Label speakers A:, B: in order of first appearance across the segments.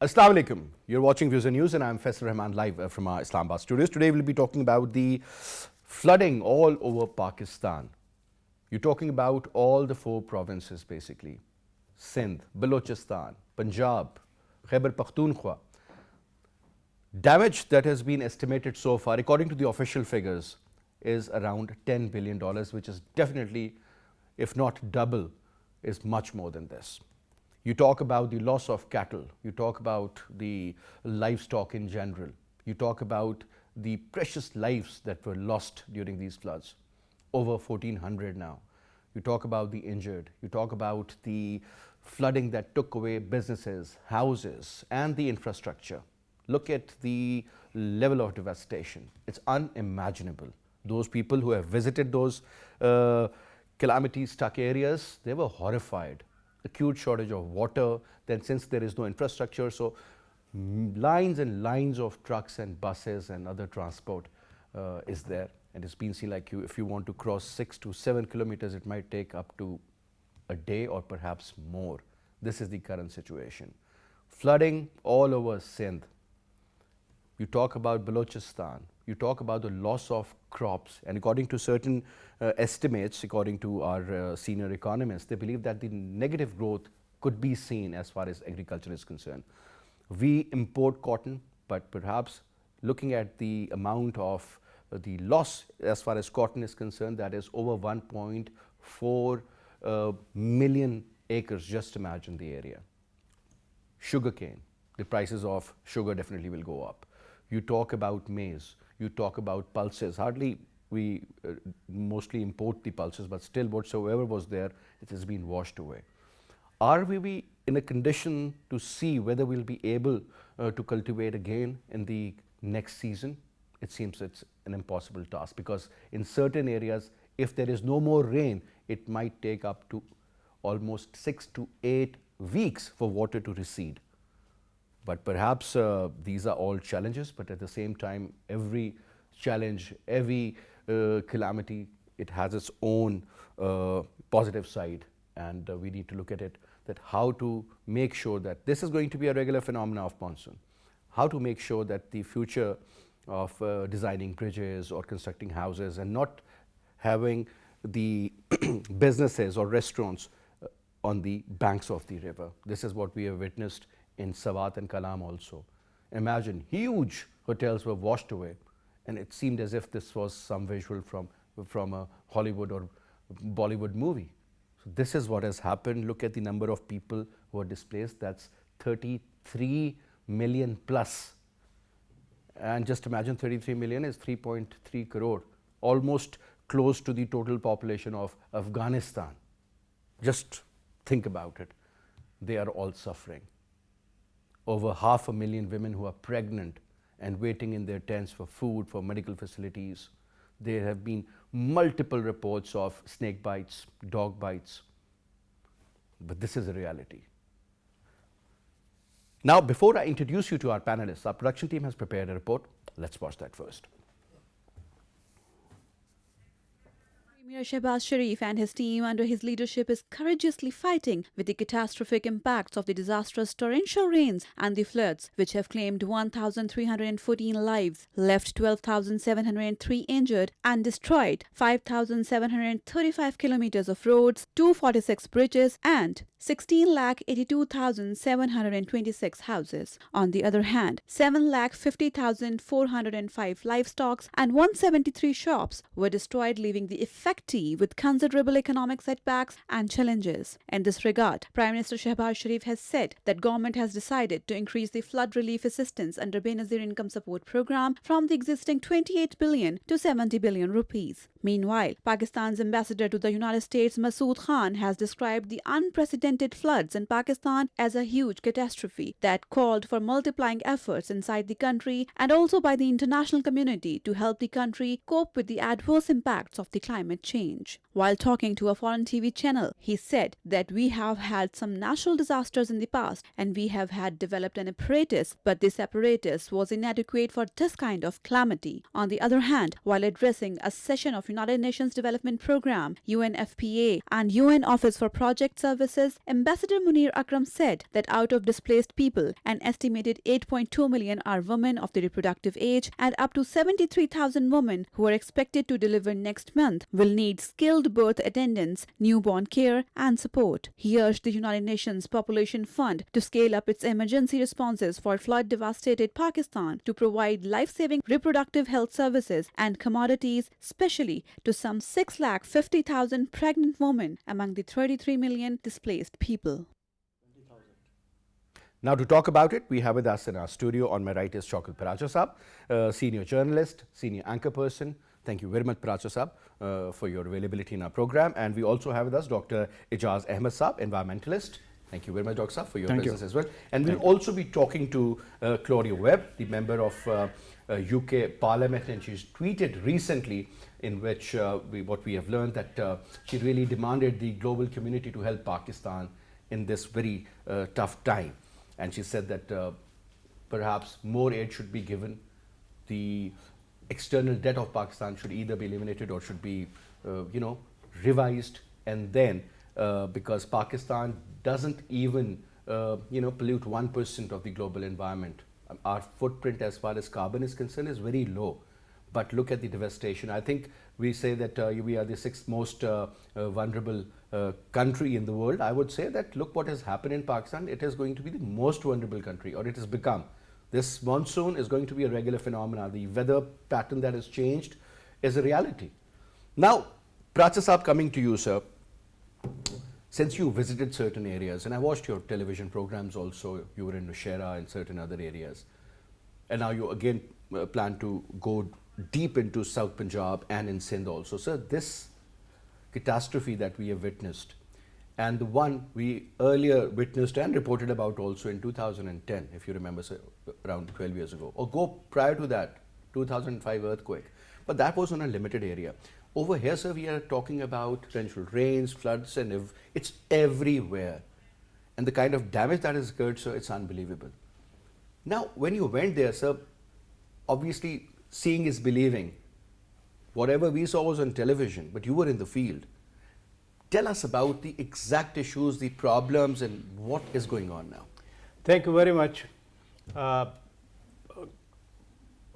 A: Assalamu alaikum. You're watching Views and News and I'm Faisal Rehman live from our Islamabad studios. Today we'll be talking about the flooding all over Pakistan. You're talking about all the 4 provinces basically. Sindh, Balochistan, Punjab, Khyber Pakhtunkhwa. Damage that has been estimated so far, according to the official figures, is around $10 billion, which is definitely, if not double, is much more than this. You talk about the loss of cattle, you talk about the livestock in general, you talk about the precious lives that were lost during these floods, over 1,400 now. You talk about the injured, you talk about the flooding that took away businesses, houses, and the infrastructure. Look at the level of devastation. It's unimaginable. Those people who have visited those calamity-struck areas, they were horrified. Acute shortage of water, then since there is no infrastructure, so lines and lines of trucks and buses and other transport is there. And it's been seen like if you want to cross 6 to 7 kilometers, it might take up to a day or perhaps more. This is the current situation. Flooding all over Sindh. You talk about Balochistan, you talk about the loss of crops, and according to certain estimates, according to our senior economists, they believe that the negative growth could be seen as far as agriculture is concerned. We import cotton, but perhaps looking at the amount of the loss as far as cotton is concerned, that is over 1.4 million acres. Just imagine the area. Sugarcane, the prices of sugar definitely will go up. You talk about maize, you talk about pulses. Hardly we mostly import the pulses, but still whatsoever was there, it has been washed away. Are we in a condition to see whether we'll be able to cultivate again in the next season? It seems it's an impossible task, because in certain areas, if there is no more rain, it might take up to almost 6 to 8 weeks for water to recede. But perhaps these are all challenges, but at the same time, every challenge, every calamity, it has its own positive side, and we need to look at it, that how to make sure that this is going to be a regular phenomena of monsoon, how to make sure that the future of designing bridges or constructing houses and not having the businesses or restaurants on the banks of the river. This is what we have witnessed in Sawat and Kalam also. Imagine huge hotels were washed away, and it seemed as if this was some visual from a Hollywood or Bollywood movie. So this is what has happened. Look at the number of people who are displaced. That's 33 million plus. And just imagine 33 million is 3.3 crore, almost close to the total population of Afghanistan. Just think about it. They are all suffering. Over 500,000 women who are pregnant and waiting in their tents for food, for medical facilities. There have been multiple reports of snake bites, dog bites, but this is a reality. Now, before I introduce you to our panelists, our production team has prepared a report. Let's watch that first.
B: Premier Shehbaz Sharif and his team under his leadership is courageously fighting with the catastrophic impacts of the disastrous torrential rains and the floods, which have claimed 1,314 lives, left 12,703 injured, and destroyed 5,735 kilometers of roads, 246 bridges, and 16,82,726 houses. On the other hand, 7,50,405 livestock and 173 shops were destroyed, leaving the affectee with considerable economic setbacks and challenges. In this regard, Prime Minister Shehbaz Sharif has said that government has decided to increase the flood relief assistance under Benazir Income Support Program from the existing 28 billion to 70 billion rupees. Meanwhile, Pakistan's ambassador to the United States, Masood Khan, has described the unprecedented floods in Pakistan as a huge catastrophe that called for multiplying efforts inside the country and also by the international community to help the country cope with the adverse impacts of the climate change. While talking to a foreign TV channel, he said that we have had some natural disasters in the past and we have had developed an apparatus, but this apparatus was inadequate for this kind of calamity. On the other hand, while addressing a session of United Nations Development Programme, UNFPA, and UN Office for Project Services, Ambassador Munir Akram said that out of displaced people, an estimated 8.2 million are women of the reproductive age, and up to 73,000 women who are expected to deliver next month will need skilled birth attendance, newborn care, and support. He urged the United Nations Population Fund to scale up its emergency responses for flood-devastated Pakistan to provide life-saving reproductive health services and commodities, especially to some 650,000 pregnant women among the 33 million displaced people.
A: Now to talk about it, we have with us in our studio, on my right is Shaukat Paracha Saab, senior journalist, senior anchor person. Thank you very much, Paracha Saab, for your availability in our program. And we also have with us Dr. Ejaz Ahmad Saab, environmentalist. Thank you very much, Dr. Saab, for your presence as well. And we'll also be talking to Claudia Webbe, the member of UK Parliament, and she's tweeted recently in which what we have learned that she really demanded the global community to help Pakistan in this very tough time. And she said that perhaps more aid should be given. The external debt of Pakistan should either be eliminated or should be, revised. And then, because Pakistan doesn't even, pollute 1% of the global environment. Our footprint as far as carbon is concerned is very low. But look at the devastation. I think we say that we are the sixth most vulnerable country in the world. I would say that look what has happened in Pakistan. It is going to be the most vulnerable country, or it has become. This monsoon is going to be a regular phenomenon. The weather pattern that has changed is a reality. Now, Paracha Saab, coming to you, sir. Since you visited certain areas, and I watched your television programs also, you were in Nushaira and certain other areas, and now you again plan to go deep into South Punjab and in Sindh also. Sir, this catastrophe that we have witnessed, and the one we earlier witnessed and reported about also in 2010, if you remember, sir, around 12 years ago, or go prior to that, 2005 earthquake, but that was on a limited area. Over here, sir, we are talking about torrential rains, floods, and it's everywhere. And the kind of damage that has occurred, sir, it's unbelievable. Now, when you went there, sir, obviously seeing is believing. Whatever we saw was on television, but you were in the field. Tell us about the exact issues, the problems, and what is going on now.
C: Thank you very much.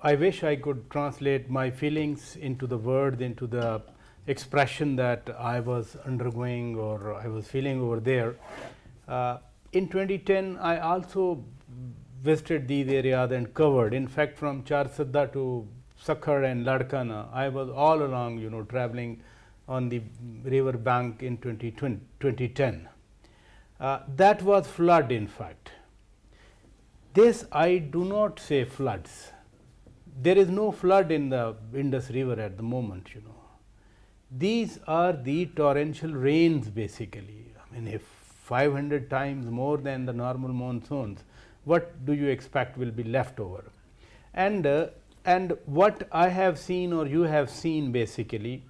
C: I wish I could translate my feelings into the word, into the expression that I was undergoing or I was feeling over there. In 2010, I also visited these areas and covered. In fact, from Charsadda to Sakhar and Ladkana, I was all along, traveling on the river bank in 2010. That was flood, in fact. This I do not say floods. There is no flood in the Indus River at the moment, These are the torrential rains, basically. I mean, if 500 times more than the normal monsoons, what do you expect will be left over? And what I have seen or you have seen, basically,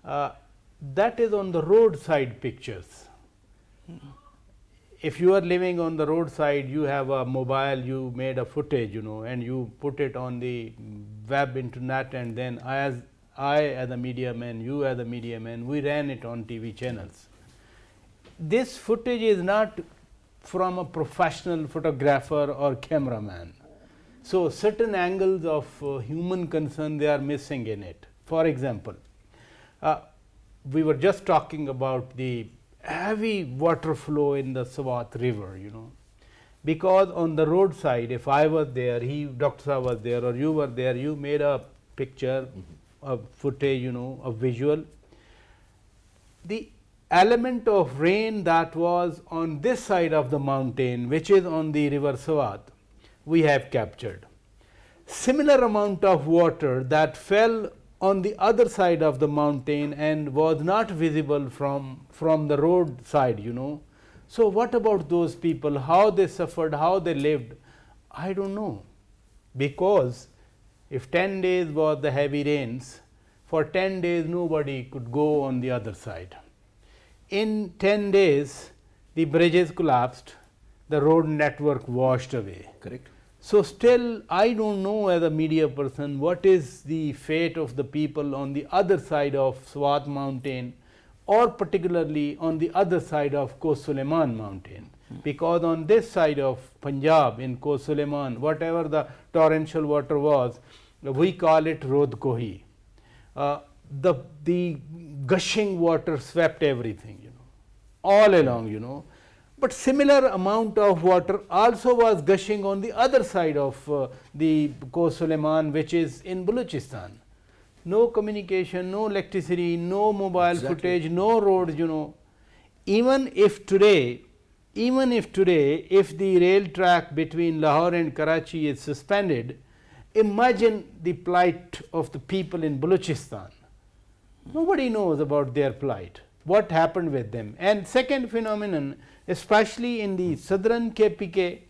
C: that is on the roadside pictures. If you are living on the roadside, you have a mobile, you made a footage, and you put it on the web internet, and then I as a media man, you as a media man, we ran it on TV channels. This footage is not from a professional photographer or cameraman. So certain angles of human concern, they are missing in it. For example, we were just talking about the heavy water flow in the Swat river, because on the roadside, if I was there, Dr. Saab was there, or you were there, you made a picture, a footage, a visual. The element of rain that was on this side of the mountain, which is on the river Swat, we have captured. Similar amount of water that fell on the other side of the mountain and was not visible from the road side, So what about those people, how they suffered, how they lived? I don't know, because if 10 days was the heavy rains, for 10 days nobody could go on the other side. In 10 days, the bridges collapsed, the road network washed away.
A: Correct.
C: So, still I do not know as a media person what is the fate of the people on the other side of Swat mountain or particularly on the other side of Koh Suleiman mountain, because on this side of Punjab in Koh Suleiman, whatever the torrential water was, we call it Rod Kohi. The gushing water swept everything, all along, but similar amount of water also was gushing on the other side of the Koh Suleiman, which is in Balochistan. No communication, no electricity, no mobile footage, no roads, Even if today, if the rail track between Lahore and Karachi is suspended, imagine the plight of the people in Balochistan. Nobody knows about their plight, what happened with them. And second phenomenon, especially in the southern KPK,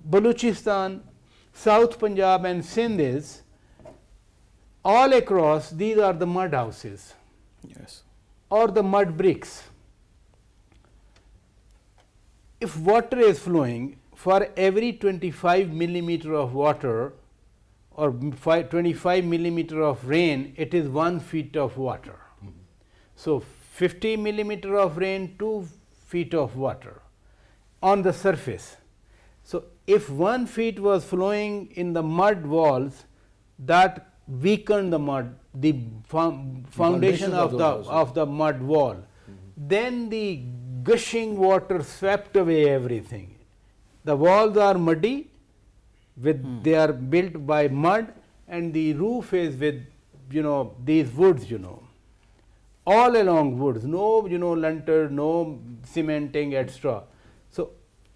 C: Balochistan, South Punjab and Sindh is, all across these are the mud houses,
D: Yes.
C: or the mud bricks. If water is flowing, for every 25 millimeter of water or 25 millimeter of rain, it is 1 feet of water. So, 50 millimeter of rain, 2 feet of water on the surface. So, if 1 feet was flowing in the mud walls, that weakened the mud, the foundation of the mud wall. Then the gushing water swept away everything. The walls are muddy, with they are built by mud, and the roof is with these woods, all along woods, no lantern, no cementing, etc. So,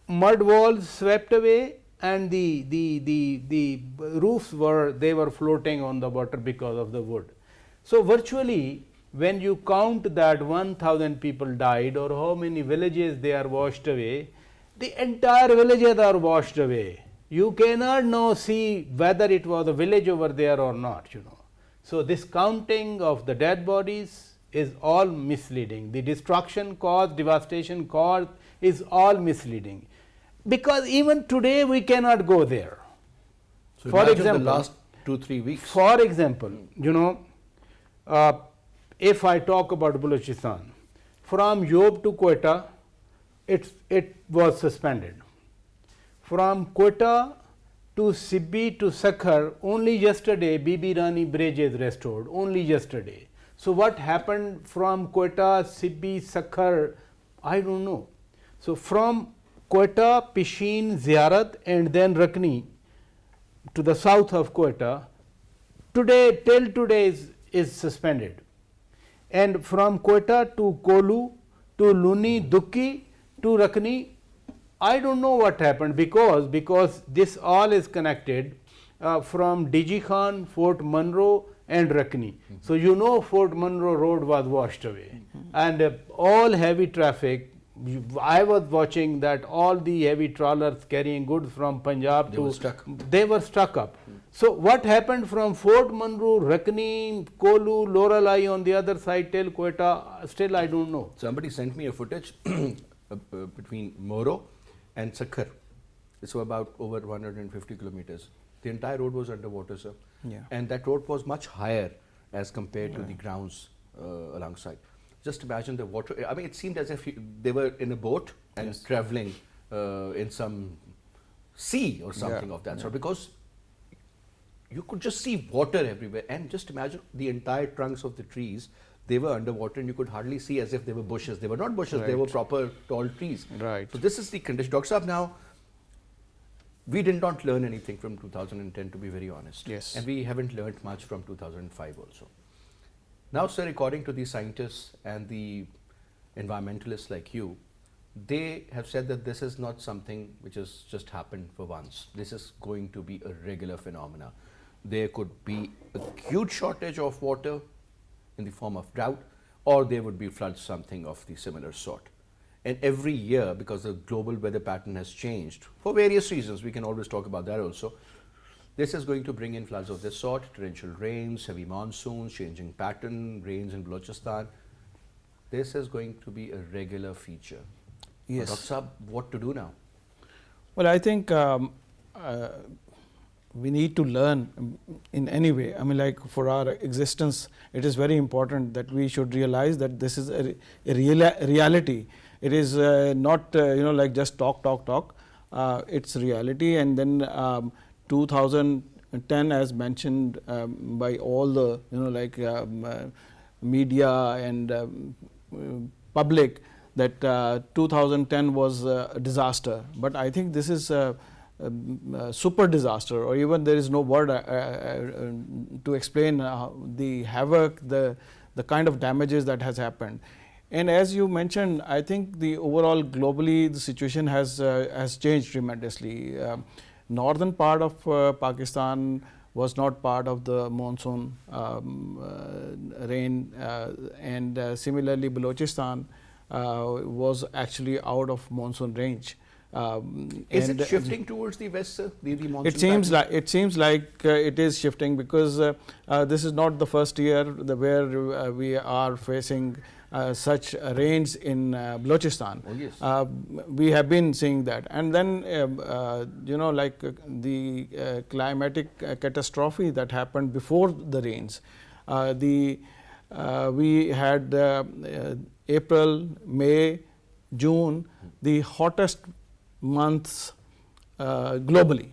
C: mud walls swept away, and the roofs were floating on the water because of the wood. So, virtually when you count that 1000 people died or how many villages they are washed away, the entire villages are washed away. You cannot now see whether it was a village over there or not, So, this counting of the dead bodies is all misleading. The destruction caused, devastation caused is all misleading, because even today we cannot go there.
A: So,
C: for example,
A: the last 2-3 weeks.
C: For example, if I talk about Balochistan, from Yob to Quetta, it was suspended. From Quetta to Sibbi to Sakhar, only yesterday Bibi Rani bridge is restored, only yesterday. So, what happened from Quetta, Sibbi, Sakhar, I do not know. So, from Quetta, Pishin, Ziyarat and then Rakni to the south of Quetta, today till today is suspended. And from Quetta to Kolu to Luni, Dukki to Rakni, I do not know what happened, because this all is connected from Diji Khan, Fort Monroe and Rakni. So, Fort Monroe road was washed away, and all heavy traffic. I was watching that all the heavy trawlers carrying goods from Punjab they were stuck up. So, what happened from Fort Monroe, Rakni, Kolu, Loralai on the other side till Quetta, still I do not know.
A: Somebody sent me a footage between Moro and Sakhar. It's about over 150 kilometers. The entire road was underwater, sir.
D: Yeah.
A: And that road was much higher as compared to the grounds alongside. Just imagine the water. I mean, it seemed as if they were in a boat and traveling in some sea or something of that sort, because you could just see water everywhere. And just imagine the entire trunks of the trees, they were underwater, and you could hardly see as if they were bushes. They were not bushes, they were proper tall trees.
D: Right.
A: So, this is the condition. Dr. Saab, now, we did not learn anything from 2010, to be very honest.
D: Yes.
A: And we haven't learned much from 2005 also. Now, sir, according to the scientists and the environmentalists like you, they have said that this is not something which has just happened for once. This is going to be a regular phenomena. There could be a huge shortage of water in the form of drought, or there would be floods, something of the similar sort. And every year, because the global weather pattern has changed for various reasons, we can always talk about that also, this is going to bring in floods of this sort, torrential rains, heavy monsoons, changing pattern, rains in Balochistan. This is going to be a regular feature.
D: Yes.
A: Dr. Saab, what to do now?
D: Well, I think we need to learn in any way. I mean, like for our existence, it is very important that we should realize that this is a reality. It is not like just talk. It's reality. And then 2010, as mentioned by all the media and public, that 2010 was a disaster. But I think this is a super disaster, or even there is no word to explain the havoc, the kind of damages that has happened. And as you mentioned, I think the overall globally the situation has changed tremendously. Northern part of Pakistan was not part of the monsoon rain, and similarly Balochistan was actually out of monsoon range.
A: Is it shifting towards the west, sir? The monsoon
D: it seems like it is shifting, because this is not the first year where we are facing such rains in Balochistan.
A: Oh, yes.
D: We have been seeing that, and then the climatic catastrophe that happened before the rains. We had April, May, June, the hottest months globally.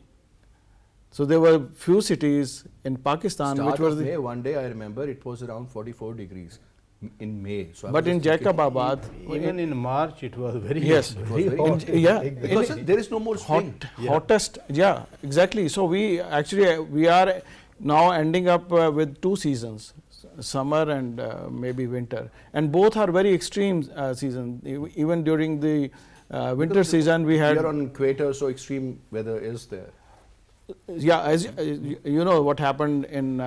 D: So there were few cities in Pakistan
A: Start
D: which were
A: of May, one day I remember it was around 44 degrees in May. So
D: but in Jacobabad,
C: even in March it was very
A: very hot. Because there is no more spring.
D: Hottest, yeah, exactly. So we are now ending up with 2 seasons, summer and maybe winter, and both are very extreme seasons. Even during the winter season we had.
A: We are on equator, so extreme weather is there.
D: Yeah, as you know what happened in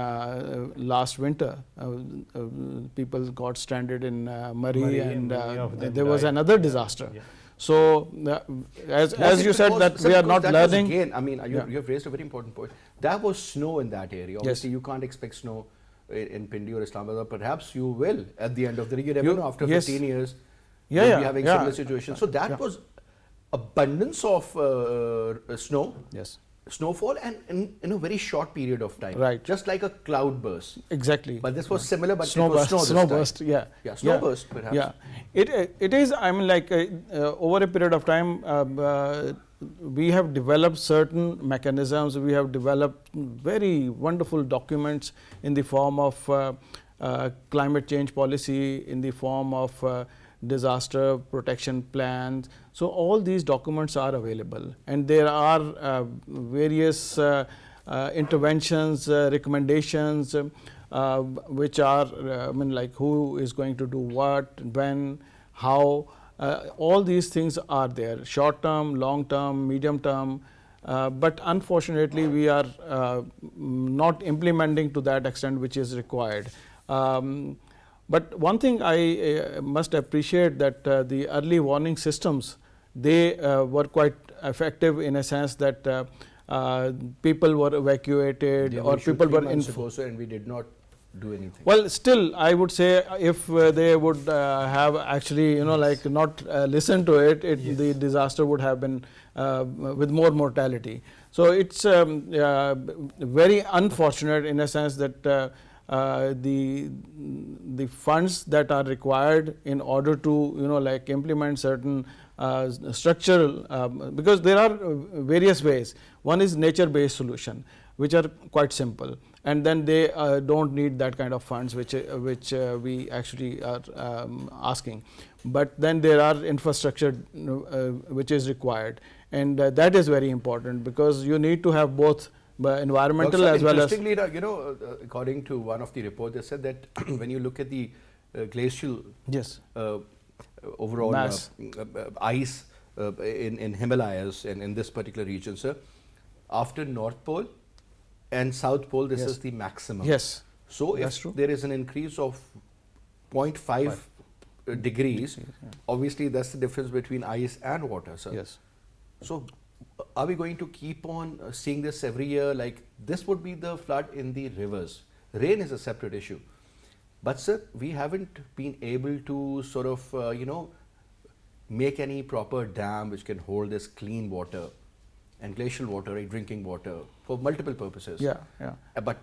D: last winter. People got stranded in Murray, and there was another disaster.
C: Yeah.
D: So as you said that we are not learning.
A: Again, I mean, you have raised a very important point. There was snow in that area. Obviously, you can't expect snow in Pindi or Islamabad. Perhaps you will at the end of the year. You never know, after 15 years, you'll be having similar situations. So that was abundance of snow.
D: Yes.
A: Snowfall, and in a very short period of time,
D: right?
A: Just like a cloud burst.
D: Exactly.
A: But this was similar, but
D: snow
A: it was
D: burst,
A: snow
D: burst. Yeah.
A: Snow burst, perhaps.
D: Yeah. It is. I mean, like over a period of time, we have developed certain mechanisms. We have developed very wonderful documents in the form of climate change policy, in the form of disaster protection plans. So all these documents are available, and there are various interventions, recommendations, which are I mean, like who is going to do what, when, how. All these things are there, short term, long term, medium term, but unfortunately we are not implementing to that extent which is required. But one thing I must appreciate, that the early warning systems, they were quite effective in a sense that people were evacuated, or people were
A: and we did not do anything.
D: Well, still I would say if they would have actually like not listened to it, the disaster would have been with more mortality. So it's very unfortunate in a sense that the funds that are required in order to like implement certain structural, because there are various ways. One is nature based solution, which are quite simple, and then they don't need that kind of funds which we actually are asking. But then there are infrastructure which is required, and that is very important, because you need to have both environmental as well as.
A: Interestingly, according to one of the reports, they said that when you look at the glacial overall ice in Himalayas and in this particular region, sir, after North Pole and South Pole, this is the maximum.
D: Yes.
A: So if there is an increase of 0.5 degrees, obviously that's the difference between ice and water, sir.
D: Yes.
A: So are we going to keep on seeing this every year? Like this would be the flood in the rivers. Rain is a separate issue. But sir, we haven't been able to sort of, make any proper dam which can hold this clean water. and glacial water, drinking water for multiple purposes.
D: Yeah, yeah.
A: But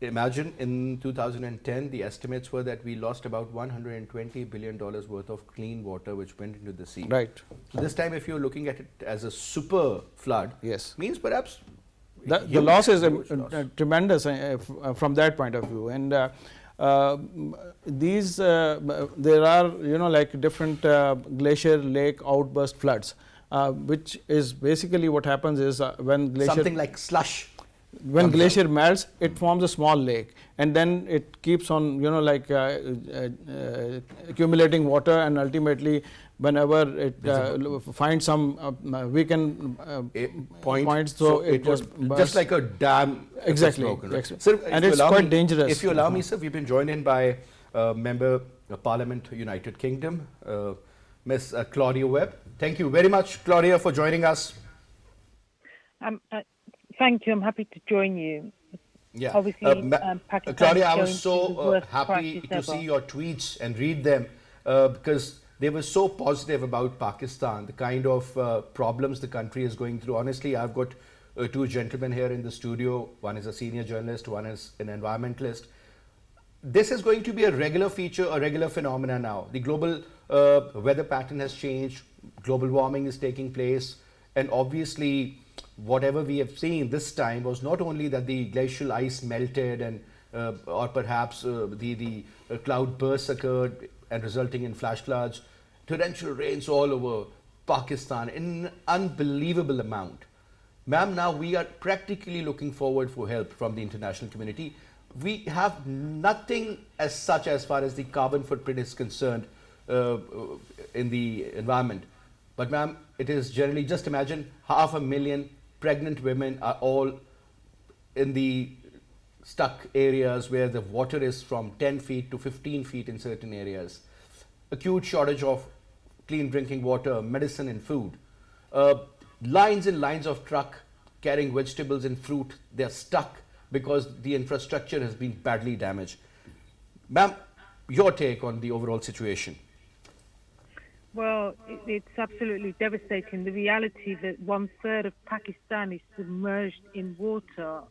A: imagine in 2010, the estimates were that we lost about $120 billion worth of clean water which went into the sea.
D: Right.
A: So this time, if you're looking at it as a super flood,
D: Yes.
A: means perhaps
D: The
A: huge-
D: loss is
A: huge loss.
D: tremendous from that point of view, and these there are like different glacier lake outburst floods, which is basically what happens is when glacier
A: something like slush.
D: when
A: comes
D: glacier melts, it forms a small lake, and then it keeps on like accumulating water, and ultimately whenever it finds some we can point, so it
A: was
D: just
A: just
D: bursts.
A: like a dam. if it's
D: Exactly,
A: broken, right?
D: exactly.
A: Sir,
D: And
A: if you
D: it's
A: allow
D: quite
A: me-
D: dangerous.
A: If you allow me, sir, we've been joined in by Member of Parliament, United Kingdom, Miss Claudia Webb. Thank you very much, Claudia, for joining us.
E: Thank you. I'm happy to join you.
A: Yeah.
E: Obviously, Pakistan
A: Claudia, I
E: is
A: was
E: going through the
A: so
E: worst
A: happy
E: crisis
A: to
E: ever.
A: see your tweets and read them because they were so positive about Pakistan, the kind of problems the country is going through. Honestly, I've got two gentlemen here in the studio. One is a senior journalist, one is an environmentalist. This is going to be a regular feature, a regular phenomena now. The global weather pattern has changed, global warming is taking place, and obviously whatever we have seen this time was not only that the glacial ice melted and or perhaps the cloud bursts occurred and resulting in flash floods, torrential rains all over Pakistan in an unbelievable amount. Ma'am, now we are practically looking forward for help from the international community. We have nothing as such as far as the carbon footprint is concerned in the environment. But ma'am, it is generally, just imagine 500,000 pregnant women are all in the stuck areas where the water is from 10 feet to 15 feet in certain areas. Acute shortage of clean drinking water, medicine and food. Lines and lines of truck carrying vegetables and fruit, they're stuck because the infrastructure has been badly damaged. Ma'am, your take on the overall situation?
E: Well, it's absolutely devastating. The reality that 1/3 of Pakistan is submerged in water,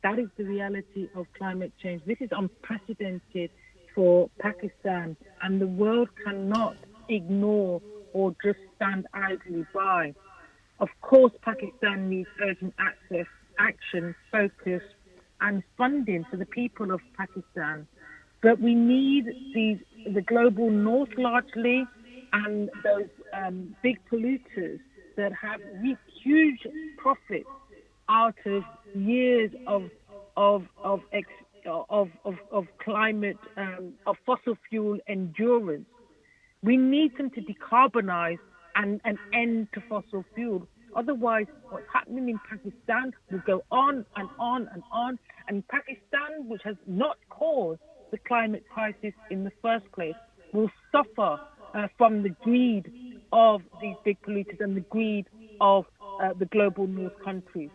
E: that is the reality of climate change. This is unprecedented for Pakistan, and the world cannot ignore or just stand idly by. Of course, Pakistan needs urgent action, focus, and funding for the people of Pakistan. But we need the global north largely, and those big polluters that have reaped huge profits out of years of climate of fossil fuel endurance. We need them to decarbonize and end to fossil fuel. Otherwise, what's happening in Pakistan will go on and on and on. And Pakistan, which has not caused the climate crisis in the first place, will suffer from the greed of these big polluters and the greed of the global north countries.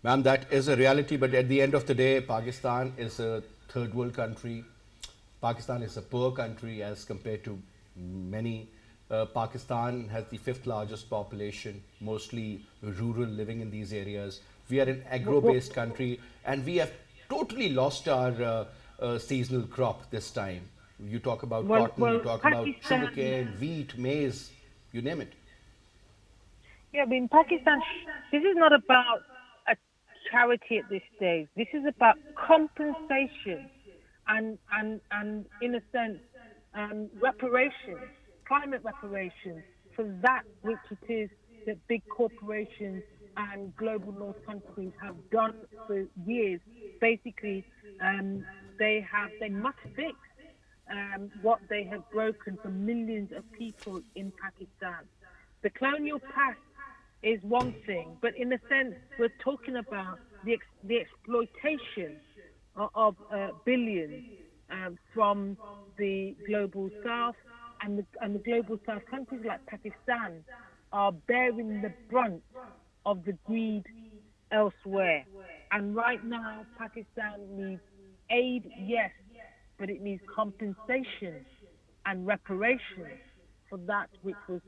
A: Ma'am, that is a reality, but at the end of the day, Pakistan is a third world country. Pakistan is a poor country as compared to many. Pakistan has the 5th largest population, mostly rural, living in these areas. We are an agro-based country, and we have totally lost our seasonal crop this time. You talk about cotton, you talk about sugarcane, wheat, maize, you name it.
E: Yeah, but in Pakistan, this is not about a charity at this stage. This is about compensation and in a sense, reparations, climate reparations for that which it is that big corporations and global north countries have done for years. Basically, they must fix what they have broken for millions of people in Pakistan. The colonial past is one thing, but in a sense, we're talking about the exploitation of billions from the global south, and the global south countries like Pakistan are bearing the brunt of the greed elsewhere. And right now, Pakistan needs aid, yes, but it needs compensation and reparation for that which was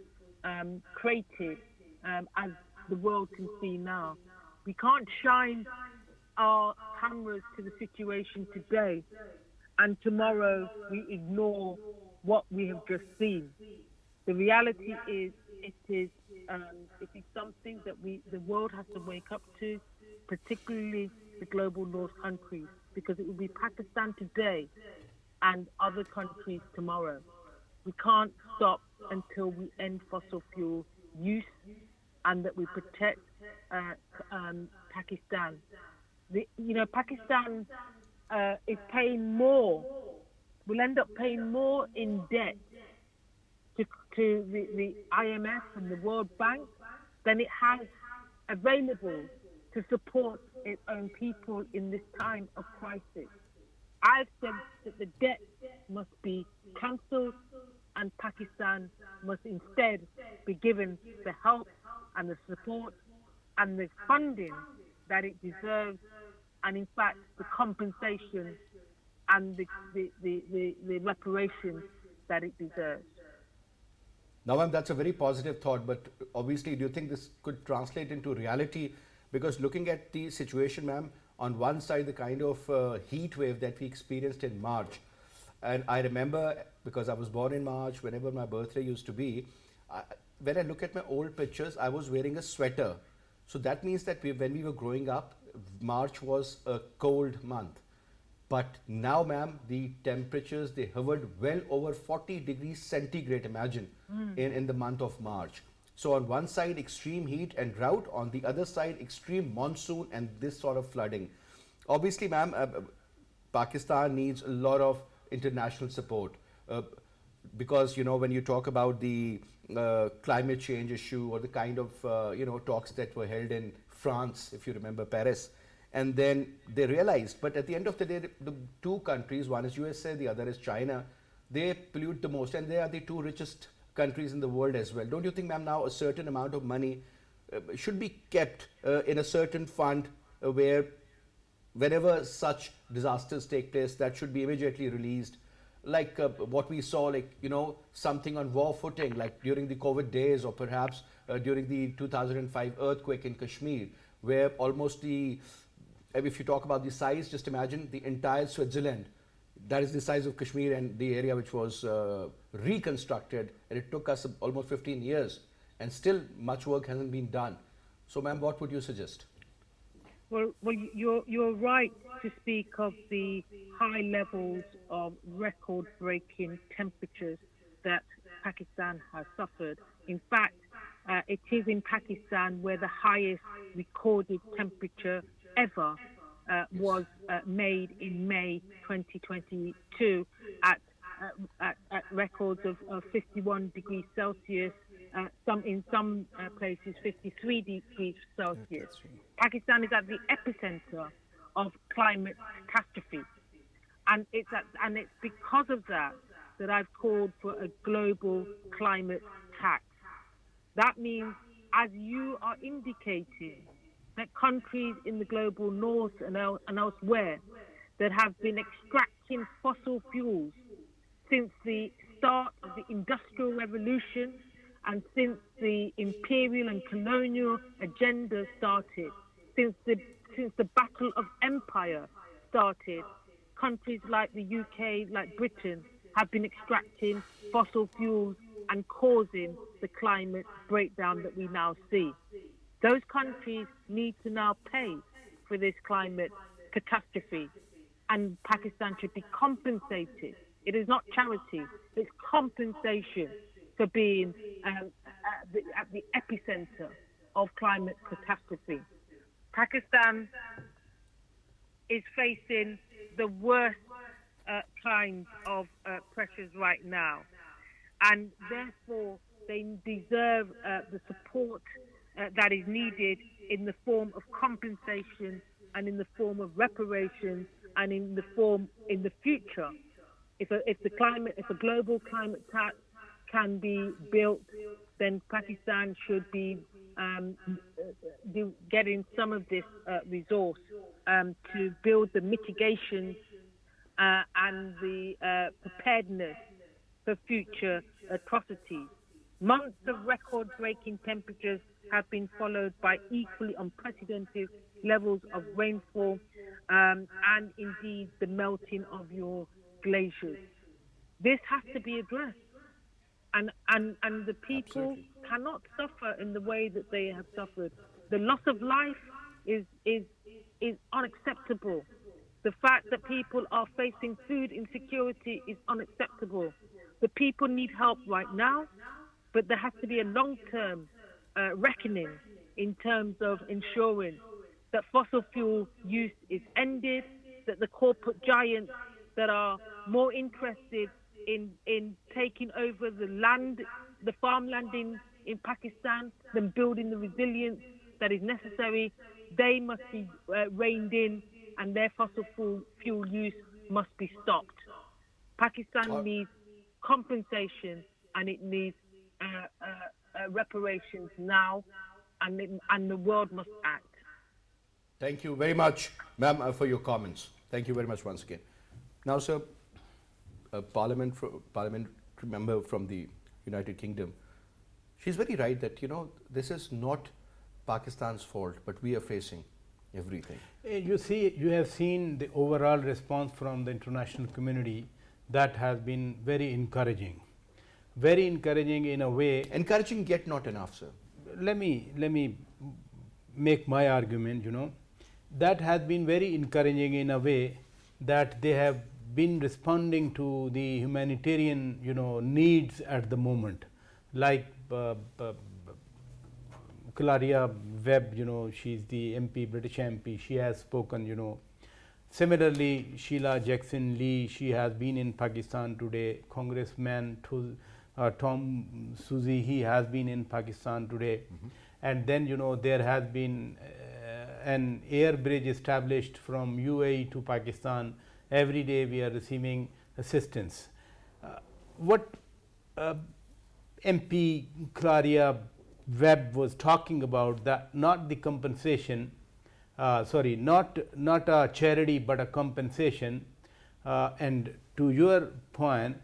E: created the world can see now. We can't shine our cameras to the situation today and tomorrow we ignore what we have just seen. The reality is it is something that the world has to wake up to, particularly the global north countries, because it will be Pakistan today and other countries tomorrow. We can't stop until we end fossil fuel use and that we protect Pakistan. Pakistan is paying more, will end up paying more in debt to the IMF and the World Bank than it has available to support its own people in this time of crisis. I've said that the debt must be cancelled and Pakistan must instead be given the help and the support and the funding that it deserves, and in fact the compensation and the reparations that it deserves.
A: Now, ma'am, that's a very positive thought, but obviously, do you think this could translate into reality? Because looking at the situation, ma'am, on one side, the kind of heat wave that we experienced in March, and I remember, because I was born in March, whenever my birthday used to be, when I look at my old pictures, I was wearing a sweater. So that means that when we were growing up, March was a cold month. But now, ma'am, the temperatures, they hovered well over 40 degrees centigrade, imagine, in the month of March. So on one side, extreme heat and drought. On the other side, extreme monsoon and this sort of flooding. Obviously, ma'am, Pakistan needs a lot of international support. Because, when you talk about the climate change issue or the kind of, talks that were held in France, if you remember, Paris. And then they realized, but at the end of the day, the two countries, one is USA, the other is China, they pollute the most, and they are the two richest countries in the world as well. Don't you think, ma'am, now a certain amount of money should be kept in a certain fund where whenever such disasters take place, that should be immediately released? Like what we saw, something on war footing, like during the COVID days, or perhaps during the 2005 earthquake in Kashmir, where almost if you talk about the size, just imagine the entire Switzerland, that is the size of Kashmir and the area which was reconstructed, and it took us almost 15 years, and still much work hasn't been done. So, ma'am, what would you suggest?
E: Well, you're right to speak of the high levels of record-breaking temperatures that Pakistan has suffered. In fact, it is in Pakistan where the highest recorded temperature ever was made in May 2022 at records of 51 degrees Celsius, in some places 53 degrees Celsius. Pakistan is at the epicenter of climate catastrophe, and it's because of that I've called for a global climate tax. That means, as you are indicating, that countries in the global north and elsewhere that have been extracting fossil fuels since the start of the Industrial Revolution and since the imperial and colonial agenda started, since the Battle of Empire started, countries like the UK, like Britain, have been extracting fossil fuels and causing the climate breakdown that we now see. Those countries need to now pay for this climate catastrophe, and Pakistan should be compensated. It is not charity, it's compensation for being at the epicenter of climate catastrophe. Pakistan is facing the worst kinds of pressures right now, and therefore they deserve the support that is needed in the form of compensation and in the form of reparations and in the future. If a global climate tax can be built, then Pakistan should be getting some of this resource to build the mitigation and the preparedness for future atrocities. Months of record-breaking temperatures have been followed by equally unprecedented levels of rainfall and indeed the melting of your glaciers. This has to be addressed. And the people cannot suffer in the way that they have suffered. The loss of life is unacceptable. The fact that people are facing food insecurity is unacceptable. The people need help right now, but there has to be a long-term reckoning in terms of ensuring that fossil fuel use is ended, that the corporate giants that are more interested in taking over the land, the farmland in Pakistan, than building the resilience that is necessary, they must be reined in and their fossil fuel use must be stopped. Pakistan needs compensation and it needs reparations now, and the world must act.
A: Thank you very much, ma'am, for your comments. Thank you very much once again. Now, sir, a parliamentary member from the United Kingdom, she's very right that, this is not Pakistan's fault, but we are facing everything.
C: You have seen the overall response from the international community that has been very encouraging. Very encouraging in a way.
A: Encouraging yet not enough, sir.
C: Let me make my argument, that has been very encouraging in a way that they have been responding to the humanitarian, needs at the moment. Like Claudia, Webbe, she's the MP, British MP, she has spoken, Similarly, Sheila Jackson Lee, she has been in Pakistan today. Congressman Tom Suzy, he has been in Pakistan today. And then, there has been an air bridge established from UAE to Pakistan. Every day we are receiving assistance. What MP Claudia Webbe was talking about, that not the compensation, not a charity but a compensation, and to your point,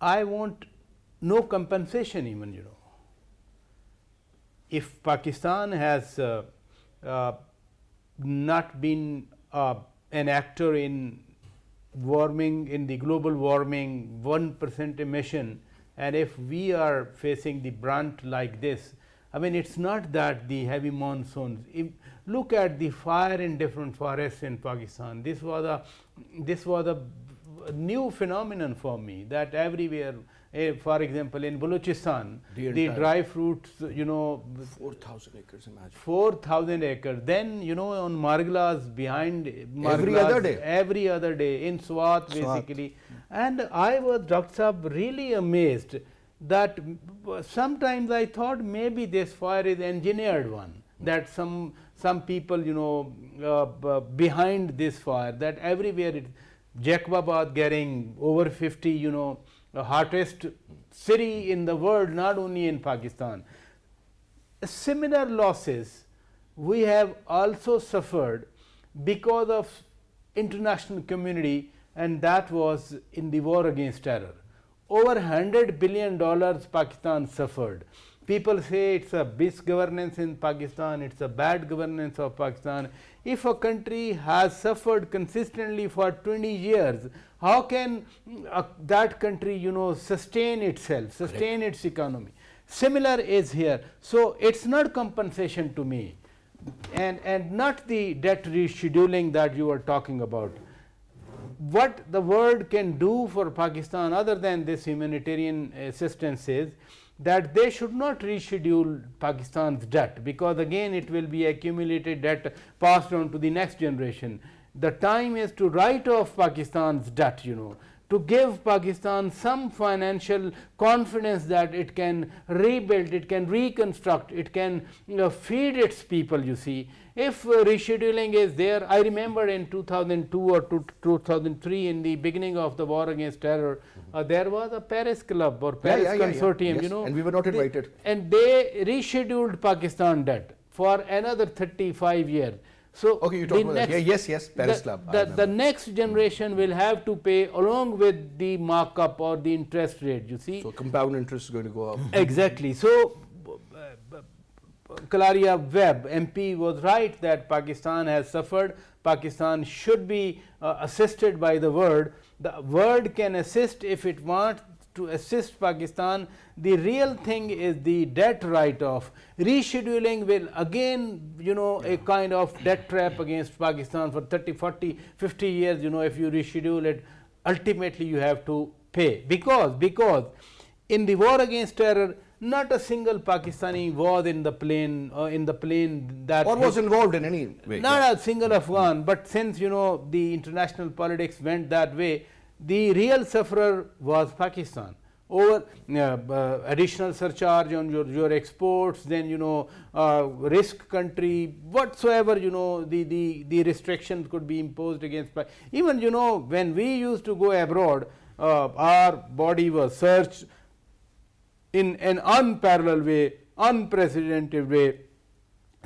C: I want no compensation even, If Pakistan has not been an actor in warming, in the global warming 1% emission, and if we are facing the brunt like this, I mean, it's not that the heavy monsoons. Look at the fire in different forests in Pakistan. This was a new phenomenon for me, that everywhere, for example, in Balochistan, the dry fruits,
A: 4,000 acres, imagine.
C: 4,000 acres. Then, on Margalas, behind
A: Margalas,
C: every other day, in Swat basically. And I was, Dr. Saab, really amazed that sometimes I thought maybe this fire is engineered one, that some people, behind this fire, that everywhere Jacobabad getting over 50, hottest city in the world, not only in Pakistan. Similar losses we have also suffered because of international community, and that was in the war against terror. Over $100 billion Pakistan suffered. People say it's a misgovernance in Pakistan, it's a bad governance of Pakistan. If a country has suffered consistently for 20 years, how can that country, sustain itself, sustain its economy? Similar is here. So it's not compensation to me, and not the debt rescheduling that you were talking about. What the world can do for Pakistan other than this humanitarian assistance is that they should not reschedule Pakistan's debt, because again it will be accumulated debt passed on to the next generation. The time is to write off Pakistan's debt, to give Pakistan some financial confidence that it can rebuild, it can reconstruct, it can feed its people, you see. If rescheduling is there, I remember in 2002 or 2003, in the beginning of the war against terror, there was a Paris Club or Paris Consortium,
A: yes, and we were not invited.
C: And they rescheduled Pakistan debt for another 35 years. So
A: Okay, you talk about that. Yes, Paris
C: the,
A: Club. I
C: The,
A: remember.
C: the next generation will have to pay along with the markup or the interest rate, you see.
A: So compound interest is going to go up.
C: Exactly. So, Claudia Webbe, MP, was right that Pakistan has suffered. Pakistan should be assisted by the world. The world can assist if it wants to assist Pakistan. The real thing is the debt write-off. Rescheduling will again, a kind of debt trap against Pakistan for 30, 40, 50 years. If you reschedule it, ultimately you have to pay, because in the war against terror, not a single Pakistani was in the plane that
A: Or was involved in any way.
C: not a single Afghan. But since the international politics went that way, the real sufferer was Pakistan. Over additional surcharge on your exports, then risk country, whatsoever the restrictions could be imposed against. Even when we used to go abroad, our body was searched in an unparalleled way, unprecedented way.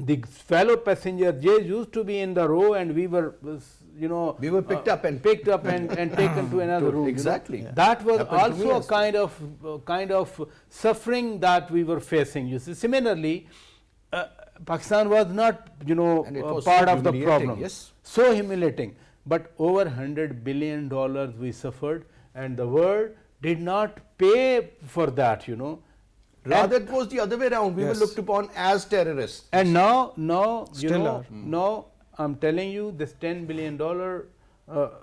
C: The fellow passengers used to be in the row, and we were
A: we were picked up and
C: taken to another room.
A: Exactly.
C: That was
A: Happened to me
C: also a
A: as
C: kind of suffering that we were facing. You see, similarly, Pakistan was not
A: And it was
C: part
A: so
C: of the
A: humiliating,
C: problem.
A: yes.
C: So humiliating. But over $100 billion we suffered, and the world did not pay for that.
A: Rather, it was the other way around. We were
D: Yes.
A: looked upon as terrorists.
C: And now
D: Still are.
C: now I'm telling you, this $10 billion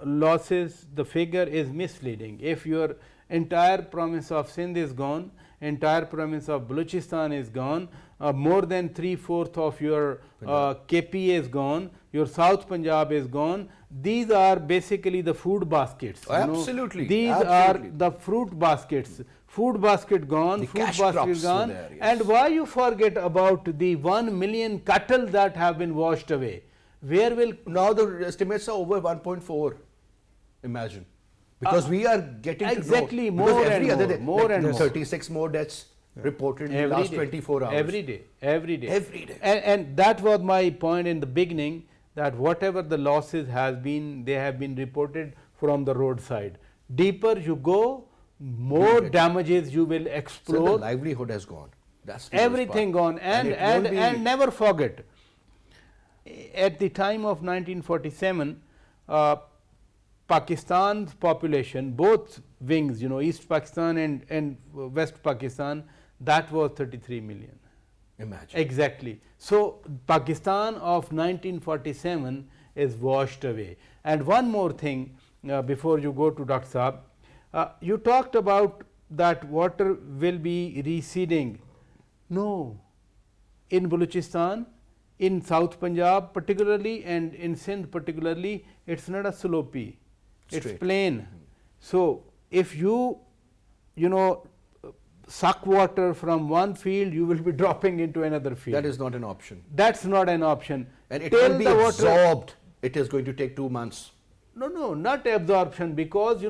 C: losses, the figure is misleading. If your entire province of Sindh is gone, entire province of Balochistan is gone, more than 3/4 of your KP is gone, your South Punjab is gone. These are basically the food baskets.
A: Absolutely,
C: These
A: absolutely.
C: are the fruit baskets. Food basket gone,
A: The
C: food
A: cash
C: basket
A: crops were
C: gone,
A: there, yes.
C: and why you forget about the 1 million cattle that have been washed away? Where will
A: Now the estimates are over 1.4. Imagine. Because we are getting
C: exactly,
A: to know.
C: more
A: because
C: and
A: every other
C: more,
A: day,
C: more and more.
A: 36 more deaths reported in the last 24 hours.
C: Every day.
A: Every day.
C: And that was my point in the beginning, that whatever the losses has been, they have been reported from the roadside. Deeper you go, more damages you will
A: So the
C: explore.
A: livelihood has gone. That's the worst
C: Everything
A: part.
C: gone. And
A: it won't be-
C: and never forget, at the time of 1947, Pakistan's population, both wings, East Pakistan and West Pakistan, that was 33 million.
A: Imagine.
C: Exactly. So Pakistan of 1947 is washed away. And one more thing, before you go to Dr. Saab, you talked about that water will be receding. No. In Balochistan, in South Punjab particularly, and in Sindh particularly, it's not a slopey, it's
A: Straight.
C: plain. So if you suck water from one field, you will be dropping into another field.
A: That is not an option.
C: That's not an option.
A: And it
C: Till
A: will be
C: the water-
A: absorbed. It is going to take 2 months.
C: No, not absorption, because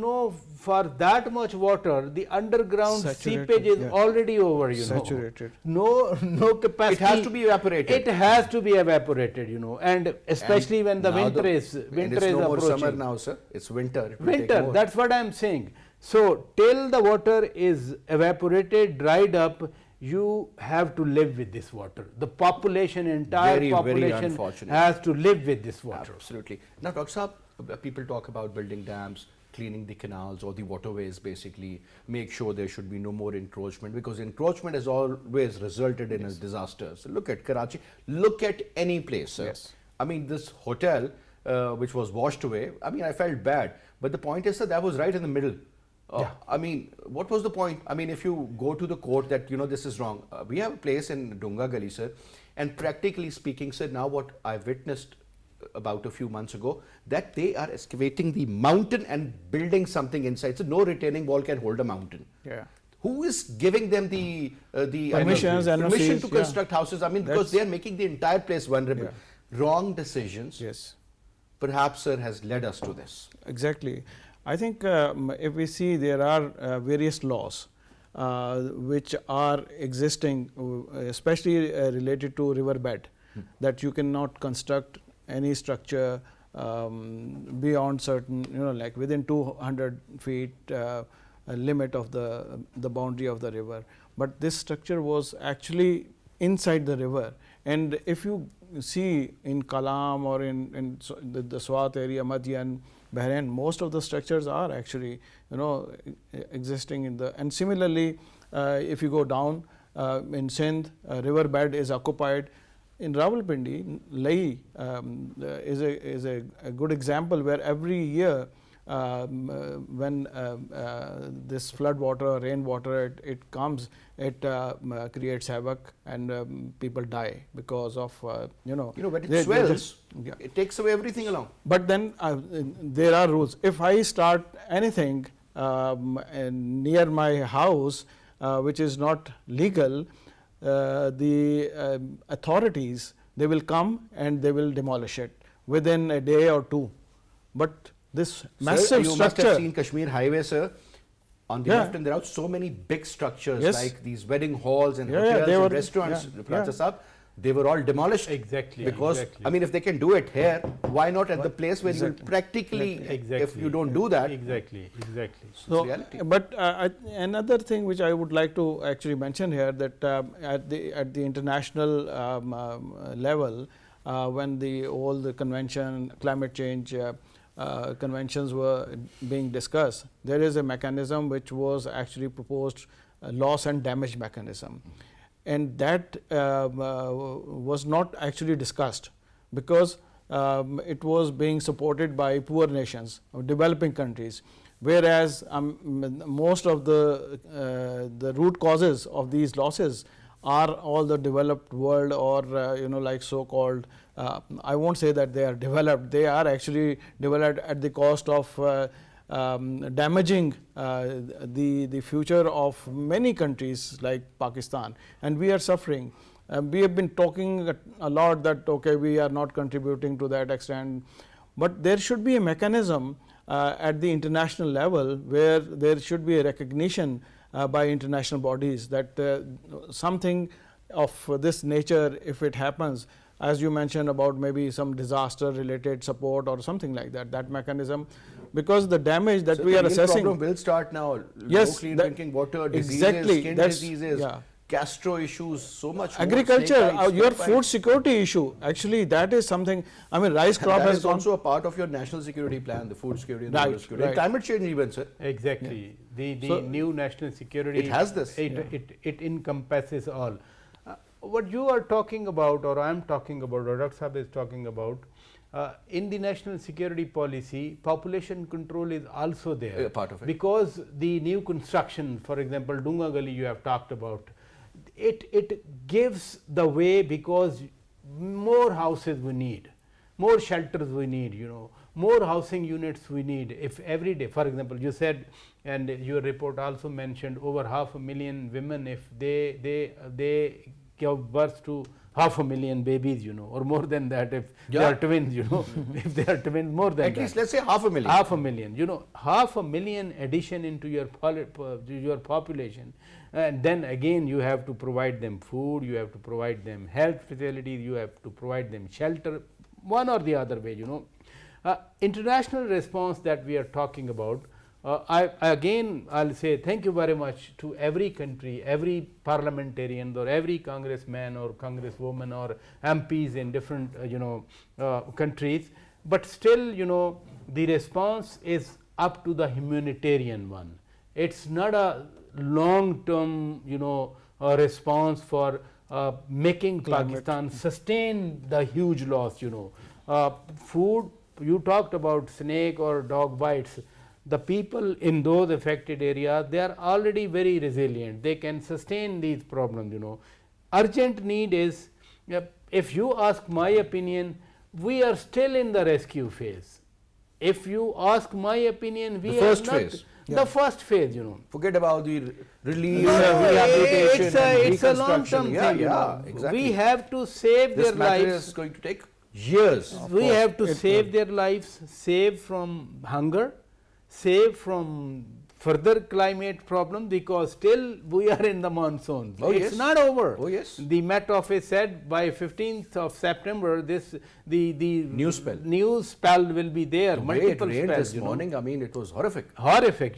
C: for that much water, the underground
D: Saturated,
C: seepage is
D: yeah.
C: already over.
D: Saturated.
C: No capacity.
A: It has to be evaporated.
C: It has to be evaporated, and especially
A: And
C: when the
A: now
C: winter is
A: and
C: winter
A: it's
C: is
A: no more
C: approaching.
A: summer now, sir. It's winter. It will take
C: Winter.
A: more.
C: That's what I am saying. So till the water is evaporated, dried up, you have to live with this water. The population, entire
A: Very, very
C: population,
A: unfortunate.
C: has to live with this water.
A: Absolutely. Now, Dr. Saab, people talk about building dams, cleaning the canals or the waterways, basically, make sure there should be no more encroachment, because encroachment has always resulted in a disaster. So look at Karachi, look at any place, sir.
D: Yes.
A: I mean, this hotel, which was washed away, I mean, I felt bad. But the point is, sir, that was right in the middle. I mean, what was the point? I mean, if you go to the court that, this is wrong. We have a place in Dunga Gali, sir, and practically speaking, sir, now what I witnessed about a few months ago, that they are excavating the mountain and building something inside. So no retaining wall can hold a mountain.
D: Yeah.
A: Who is giving them the
D: Permissions,
A: permission to
D: NOCs,
A: construct houses? I mean, because
D: That's-
A: they are making the entire place vulnerable. Wrong decisions,
D: Yes.
A: perhaps, sir, has led us to this.
D: Exactly. I think if we see, there are various laws which are existing, especially related to riverbed, that you cannot construct any structure beyond certain, like within 200 feet limit of the boundary of the river. But this structure was actually inside the river, and if you see in Kalam or in the Swat area, Madian, Bahrain, most of the structures are actually existing in the, and similarly if you go down in Sindh, river bed is occupied. In Rawalpindi, Lahi is a good example where every year when this flood water, rain water, it comes, it creates havoc, and people die because of
A: when it swells, it takes away everything along.
D: But then there are rules. If I start anything near my house which is not legal, the authorities, they will come and they will demolish it within a day or two. But this massive
A: you
D: structure,
A: must have seen Kashmir Highway, sir. On the left, and there are so many big structures like these wedding halls and hotels and restaurants. They were all demolished.
C: Exactly.
A: Because I mean, if they can do it here, why not at the place where you will practically, if you don't do that.
C: Exactly.
D: So, but another thing which I would like to actually mention here, that at the international level, when all the convention, climate change conventions were being discussed, there is a mechanism which was actually proposed, loss and damage mechanism. And that was not actually discussed, because it was being supported by poor nations or developing countries, whereas most of the root causes of these losses are all the developed world, or like so-called, I won't say that they are developed, they are actually developed at the cost of damaging the future of many countries like Pakistan, and we are suffering. We have been talking a lot that we are not contributing to that extent, but there should be a mechanism at the international level where there should be a recognition by international bodies that something of this nature, if it happens, as you mentioned about maybe some disaster related support or something like that, that mechanism, because the damage that we are assessing.
A: The problem will start now.
D: Yes,
A: low clean drinking water, diseases,
D: exactly,
A: skin diseases, gastro issues, so much.
D: Agriculture, your food security issue, actually that is something. I mean, rice crop
A: has
D: gone.
A: Also a part of your national security plan, the food security and the water security. And climate change even, sir.
C: Exactly. The new national security.
A: It has this.
C: It encompasses all. What you are talking about, or I am talking about, or Dr. Saab is talking about, in the national security policy, population control is also there.
A: Part of it.
C: Because the new construction, for example, Dunga Gali you have talked about, it gives the way, because more houses we need, more shelters we need, more housing units we need. If every day, for example, you said, and your report also mentioned, over 500,000 women, if they give birth to 500,000 babies, or more than that if they are twins, if they are twins, more than
A: at least let's say 500,000.
C: 500,000, 500,000 addition into your population, and then again you have to provide them food, you have to provide them health facilities, you have to provide them shelter, one or the other way, international response that we are talking about. I'll say thank you very much to every country, every parliamentarian, or every congressman or congresswoman or MPs in different countries, but still the response is up to the humanitarian one. It's not a long term response for making Pakistan sustain the huge loss. Food, you talked about snake or dog bites. The people in those affected areas, they are already very resilient. They can sustain these problems. Urgent need is, if you ask my opinion, we are still in the rescue phase. If you ask my opinion, we are not. The first phase,
A: Forget about the relief,
C: rehabilitation, it's a long-term thing.
A: Exactly.
C: We have to save their lives.
A: This is going to take years.
C: We have to save their lives, save from hunger, save from further climate problem because still we are in the monsoon.
A: Oh,
C: It's
A: yes.
C: not over.
A: Oh, yes.
C: The Met Office said by 15th of September the
A: New spell.
C: new spell will be there.
A: The way it
C: Multiple
A: rained
C: spells,
A: this morning, I mean, it was horrific.
C: horrific,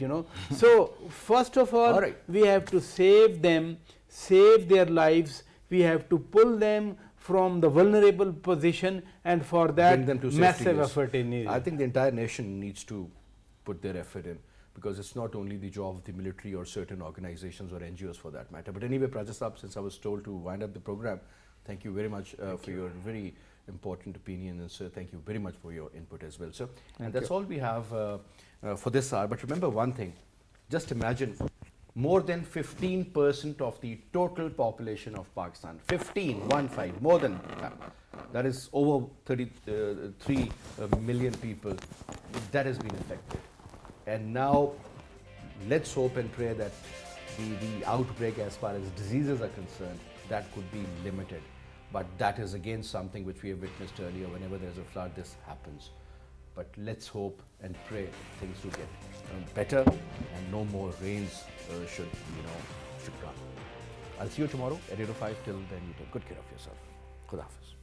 C: So first of all, we have to save them, save their lives. We have to pull them from the vulnerable position, and for that
A: Bring them to safety,
C: massive
A: yes.
C: effort is needed.
A: I think the entire nation needs to put their effort in, because it's not only the job of the military or certain organizations or NGOs for that matter. But anyway, Prajasab, since I was told to wind up the program, thank you very much for your very important opinion, and sir, thank you very much for your input as well, sir. And that's all we have for this hour. But remember one thing, just imagine more than 15% of the total population of Pakistan, 15, more than that is over 33 million people that has been affected. And now let's hope and pray that the outbreak as far as diseases are concerned, that could be limited. But that is again something which we have witnessed earlier. Whenever there's a flood, this happens. But let's hope and pray things will get better and no more rains should come. I'll see you tomorrow at 8:05. Till then, you take good care of yourself. Khuda Hafiz.